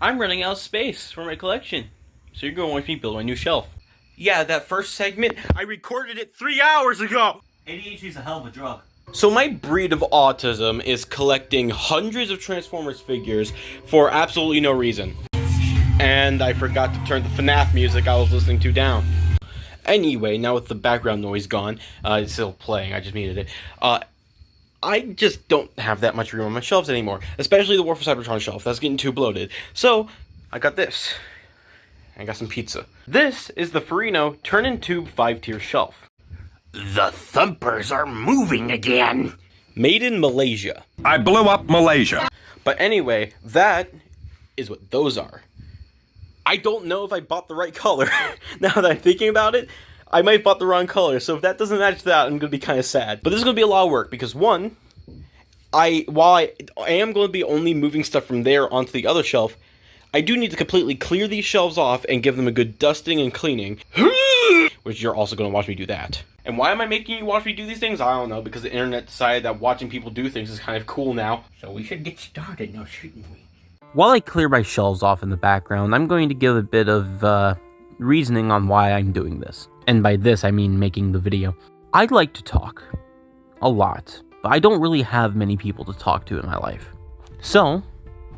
I'm running out of space for my collection, so you're going to watch me build my new shelf. Yeah, that first segment, I recorded it 3 hours ago! ADHD is a hell of a drug. So my breed of autism is collecting hundreds of Transformers figures for absolutely no reason. And I forgot to turn the FNAF music I was listening to down. Anyway, now with the background noise gone, it's still playing, I just muted it. I just don't have that much room on my shelves anymore, especially the War for Cybertron shelf. That's getting too bloated. So, I got this. I got some pizza. This is the Farino turn-in-tube 5-tier shelf. The thumpers are moving again. Made in Malaysia. I blew up Malaysia. But anyway, that is what those are. I don't know if I bought the right color. Now that I'm thinking about it, I might have bought the wrong color, so if that doesn't match that, I'm going to be kind of sad. But this is going to be a lot of work, because one, while I am going to be only moving stuff from there onto the other shelf, I do need to completely clear these shelves off and give them a good dusting and cleaning. Which you're also going to watch me do that. And why am I making you watch me do these things? I don't know, because the internet decided that watching people do things is kind of cool now. So we should get started now, shouldn't we? While I clear my shelves off in the background, I'm going to give a bit of reasoning on why I'm doing this. And by this, I mean making the video. I'd like to talk. A lot. But I don't really have many people to talk to in my life. So,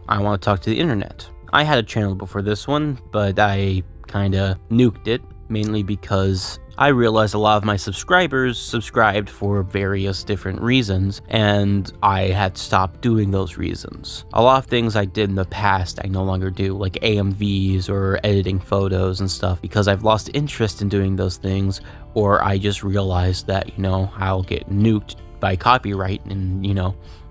I want to talk to the internet. I had a channel before this one, but I kinda nuked it, mainly because I realized a lot of my subscribers subscribed for various different reasons, and I had stopped doing those reasons. A lot of things I did in the past I no longer do, like AMVs or editing photos and stuff, because I've lost interest in doing those things, or I just realized that, I'll get nuked by copyright and,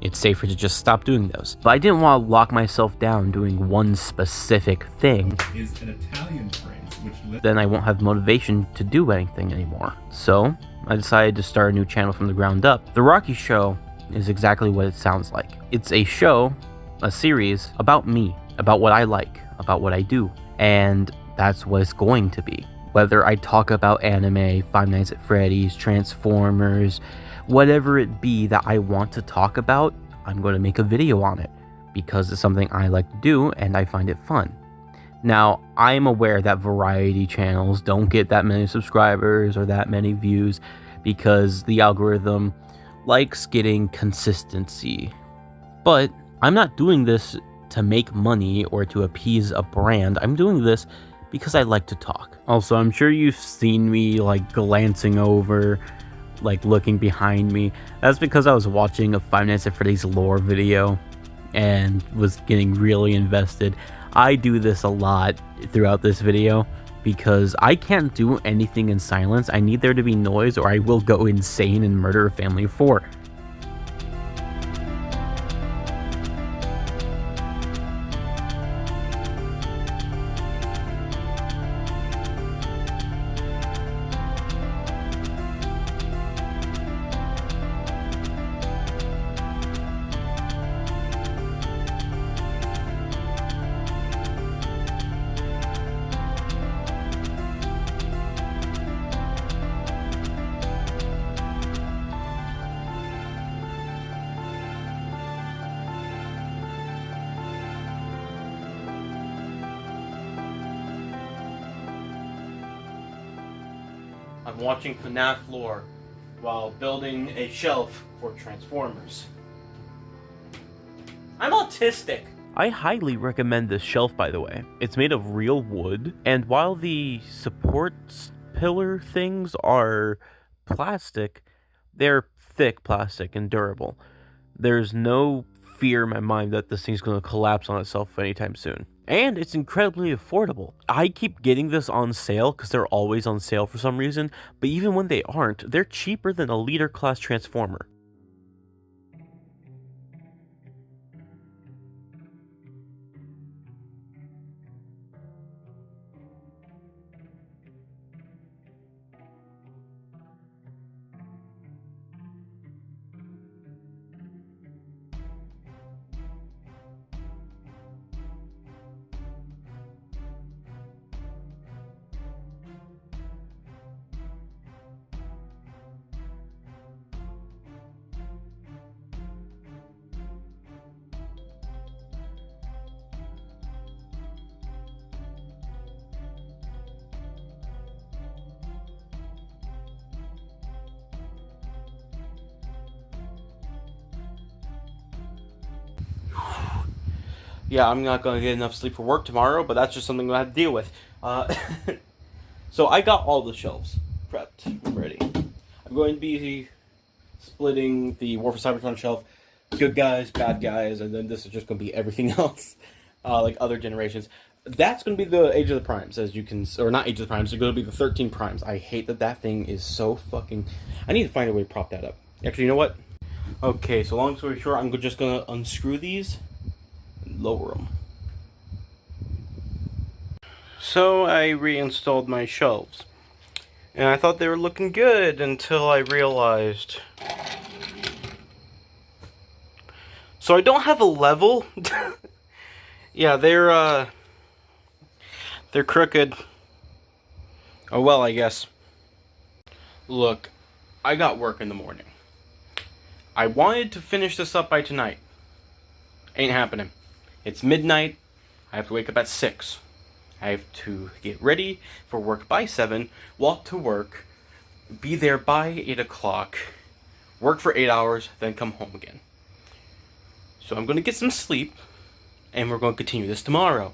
it's safer to just stop doing those. But I didn't want to lock myself down doing one specific thing. Is an Italian phrase which then I won't have motivation to do anything anymore. So, I decided to start a new channel from the ground up. The Rocky Show is exactly what it sounds like. It's a show, a series, about me, about what I like, about what I do, and that's what it's going to be. Whether I talk about anime, Five Nights at Freddy's, Transformers, whatever it be that I want to talk about, I'm going to make a video on it, because it's something I like to do and I find it fun. Now, I'm aware that variety channels don't get that many subscribers or that many views because the algorithm likes getting consistency. But I'm not doing this to make money or to appease a brand. I'm doing this because I like to talk. Also, I'm sure you've seen me glancing over, looking behind me. That's because I was watching a Five Nights at Freddy's lore video and was getting really invested. I do this a lot throughout this video because I can't do anything in silence. I need there to be noise or I will go insane and murder a family of 4. I'm watching FNAF lore while building a shelf for Transformers. I'm autistic! I highly recommend this shelf, by the way. It's made of real wood, and while the support pillar things are plastic, they're thick plastic and durable. There's no fear in my mind that this thing's going to collapse on itself anytime soon. And it's incredibly affordable. I keep getting this on sale because they're always on sale for some reason, but even when they aren't, they're cheaper than a leader class Transformer. Yeah, I'm not gonna get enough sleep for work tomorrow, but that's just something I have to deal with. So I got all the shelves prepped, ready. I'm going to be splitting the War for Cybertron shelf, good guys, bad guys, and then this is just going to be everything else, like other generations. That's going to be the Age of the Primes, as you can, or not Age of the Primes, it's going to be the 13 Primes. I hate that thing is so fucking, I need to find a way to prop that up. Actually, you know what? Okay, so long story short, I'm just going to unscrew these and lower them. So I reinstalled my shelves. And I thought they were looking good until I realized. So I don't have a level. Yeah, they're crooked. Oh well, I guess. Look, I got work in the morning. I wanted to finish this up by tonight. Ain't happening. It's midnight. I have to wake up at 6. I have to get ready for work by 7, walk to work, be there by 8 o'clock, work for 8 hours, then come home again. So I'm going to get some sleep, and we're going to continue this tomorrow.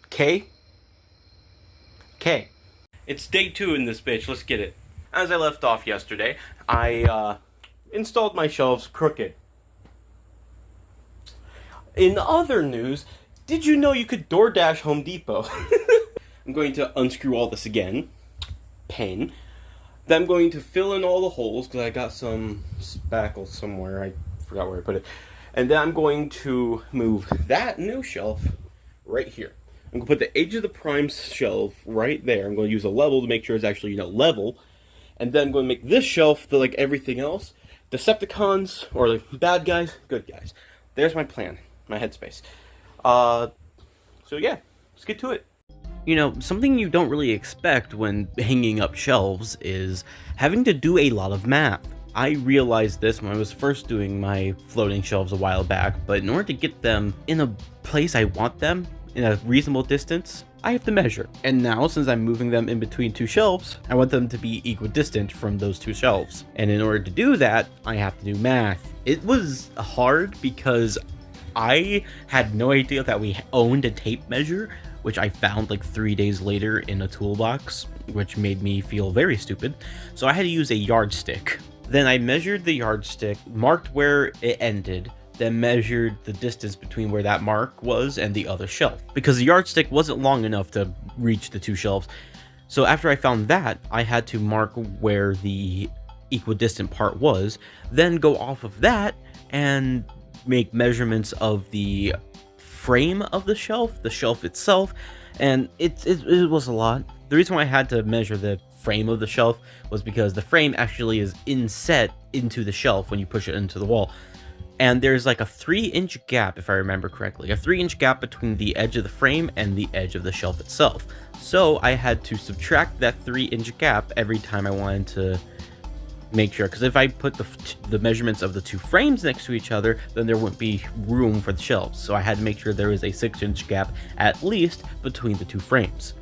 Okay? Okay. It's day 2 in this bitch, let's get it. As I left off yesterday, I installed my shelves crooked. In other news, did you know you could DoorDash Home Depot? I'm going to unscrew all this again. Pain. Then I'm going to fill in all the holes, because I got some spackle somewhere. I forgot where I put it. And then I'm going to move that new shelf right here. I'm going to put the Age of the Primes shelf right there. I'm going to use a level to make sure it's actually, level. And then I'm going to make this shelf the, like everything else. Decepticons, or like bad guys, good guys. There's my plan. My headspace. So yeah, let's get to it. You know, something you don't really expect when hanging up shelves is having to do a lot of math. I realized this when I was first doing my floating shelves a while back, but in order to get them in a place I want them, in a reasonable distance, I have to measure. And now, since I'm moving them in between 2 shelves, I want them to be equidistant from those 2 shelves. And in order to do that, I have to do math. It was hard because I had no idea that we owned a tape measure, which I found like 3 days later in a toolbox, which made me feel very stupid. So I had to use a yardstick. Then I measured the yardstick, marked where it ended, then measured the distance between where that mark was and the other shelf, because the yardstick wasn't long enough to reach the 2 shelves. So after I found that, I had to mark where the equidistant part was, then go off of that and make measurements of the frame of the shelf itself, and it was a lot. The reason why I had to measure the frame of the shelf was because the frame actually is inset into the shelf when you push it into the wall. And there's like a 3-inch gap, if I remember correctly, a 3-inch gap between the edge of the frame and the edge of the shelf itself. So I had to subtract that 3-inch gap every time I wanted to make sure, because if I put the measurements of the 2 frames next to each other, then there wouldn't be room for the shelves. So I had to make sure there was a 6-inch gap at least between the 2 frames.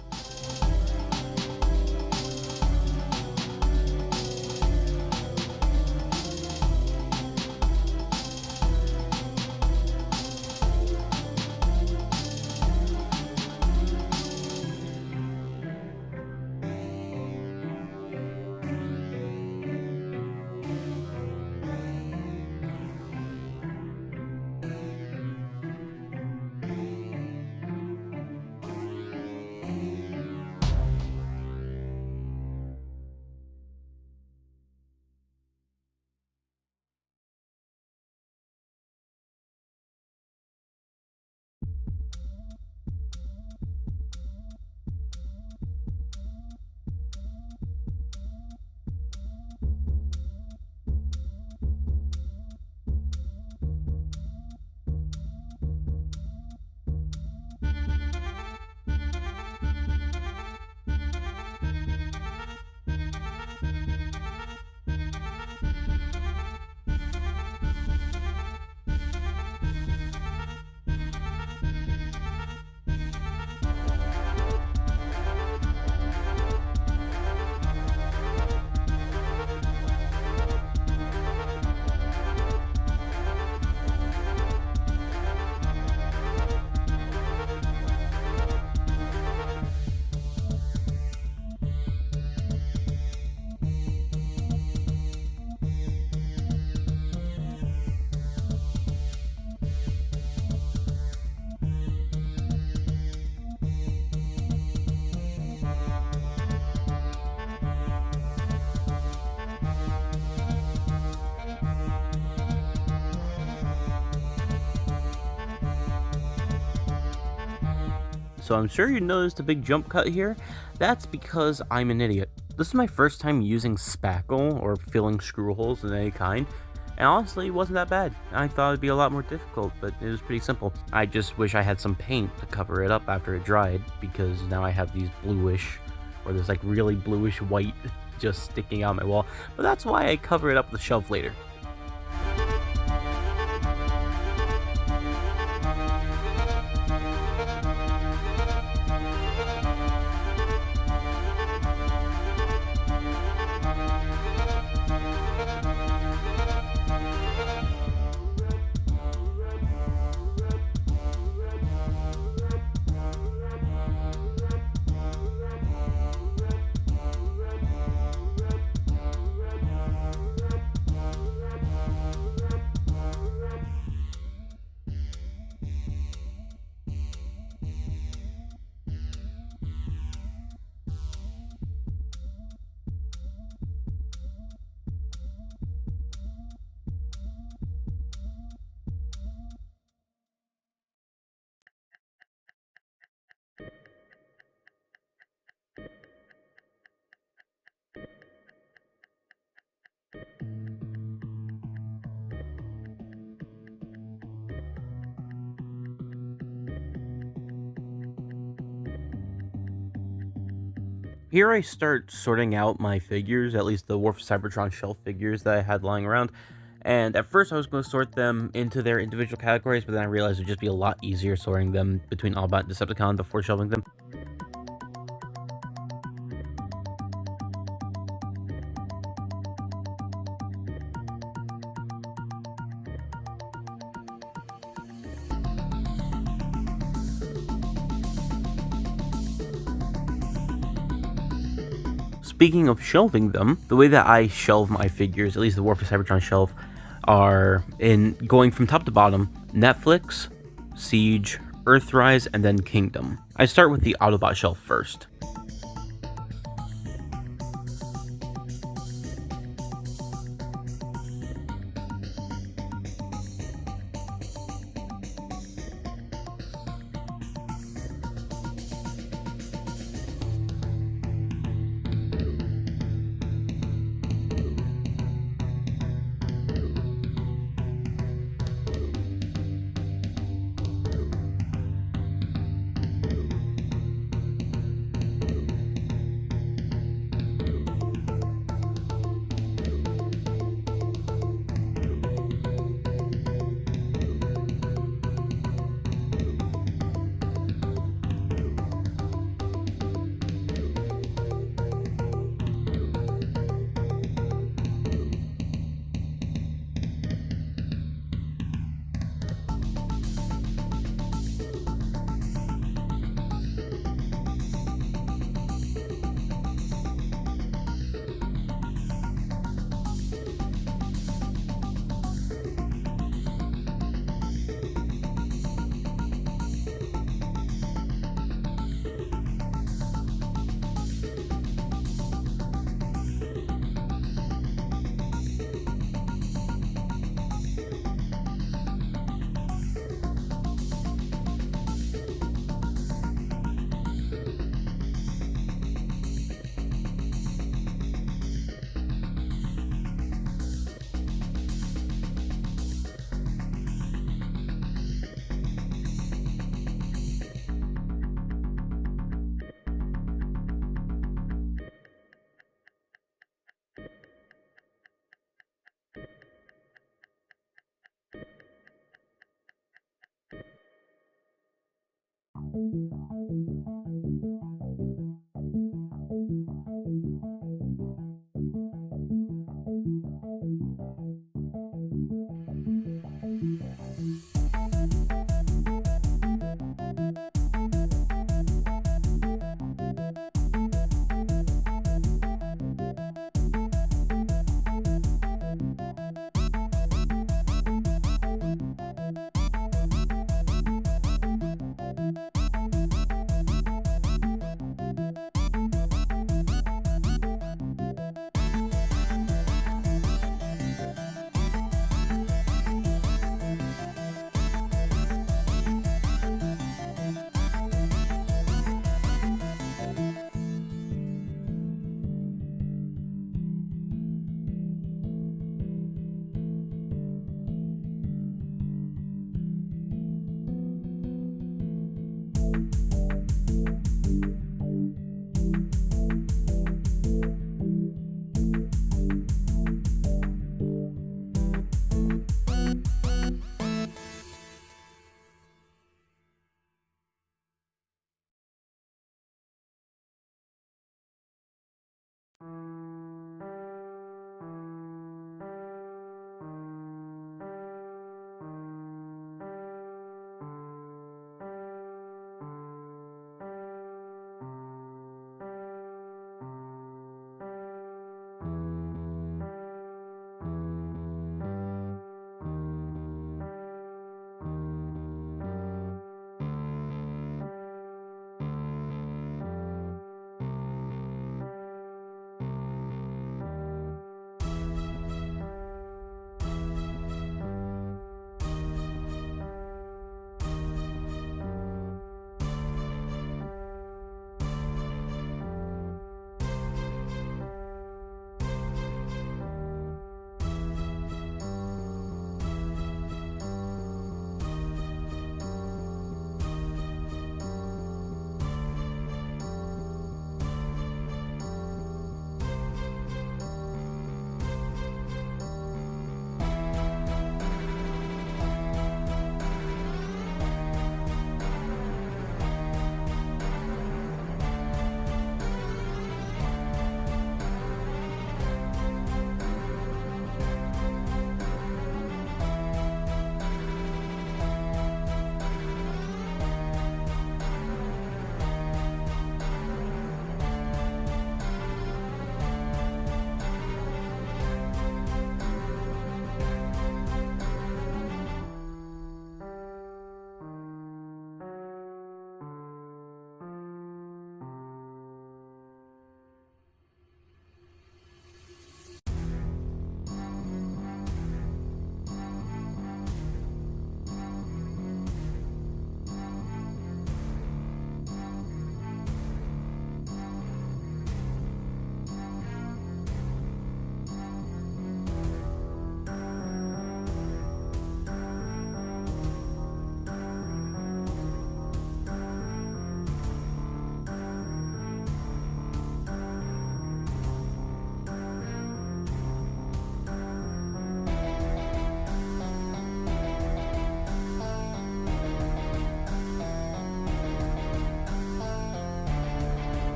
So I'm sure you noticed a big jump cut here. That's because I'm an idiot. This is my first time using spackle or filling screw holes of any kind, and honestly, it wasn't that bad. I thought it'd be a lot more difficult, but it was pretty simple. I just wish I had some paint to cover it up after it dried, because now I have these bluish, or this like really bluish white just sticking out my wall, but that's why I cover it up with the shelf later. Here I start sorting out my figures, at least the War for Cybertron shelf figures that I had lying around. And at first I was going to sort them into their individual categories, but then I realized it would just be a lot easier sorting them between Autobot and Decepticon before shelving them. Speaking of shelving them, the way that I shelve my figures, at least the War for Cybertron shelf, are in going from top to bottom: Netflix, Siege, Earthrise, and then Kingdom. I start with the Autobot shelf first.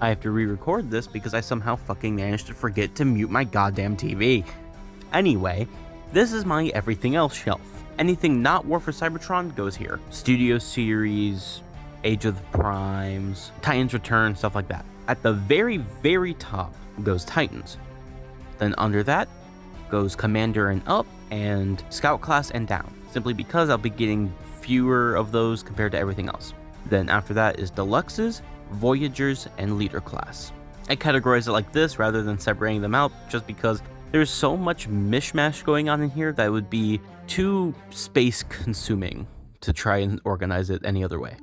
I have to re-record this because I somehow fucking managed to forget to mute my goddamn TV. Anyway, this is my everything else shelf. Anything not War for Cybertron goes here. Studio Series, Age of the Primes, Titans Return, stuff like that. At the very, very top goes Titans. Then under that goes Commander and up, and Scout class and down, simply because I'll be getting fewer of those compared to everything else. Then after that is Deluxes, Voyagers, and Leader class. I categorize it like this rather than separating them out just because there's so much mishmash going on in here that it would be too space consuming to try and organize it any other way.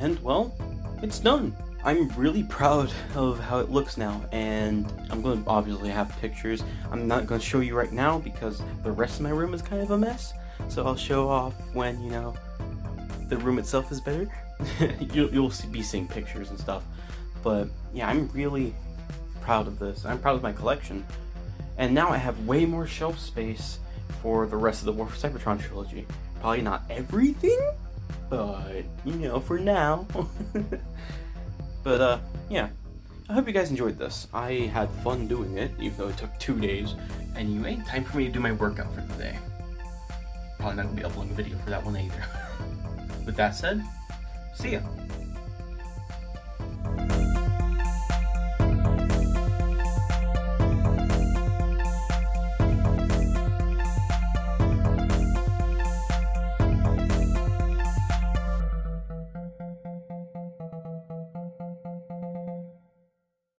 And, well, it's done. I'm really proud of how it looks now, and I'm going to obviously have pictures. I'm not going to show you right now because the rest of my room is kind of a mess, so I'll show off when, you know, the room itself is better. You'll be seeing pictures and stuff. But yeah, I'm really proud of this. I'm proud of my collection. And now I have way more shelf space for the rest of the War for Cybertron trilogy. Probably not everything, but, you know, for now. But, yeah. I hope you guys enjoyed this. I had fun doing it, even though it took 2 days. Anyway, time for me to do my workout for the day. Probably not going to be uploading a video for that one either. With that said, see ya.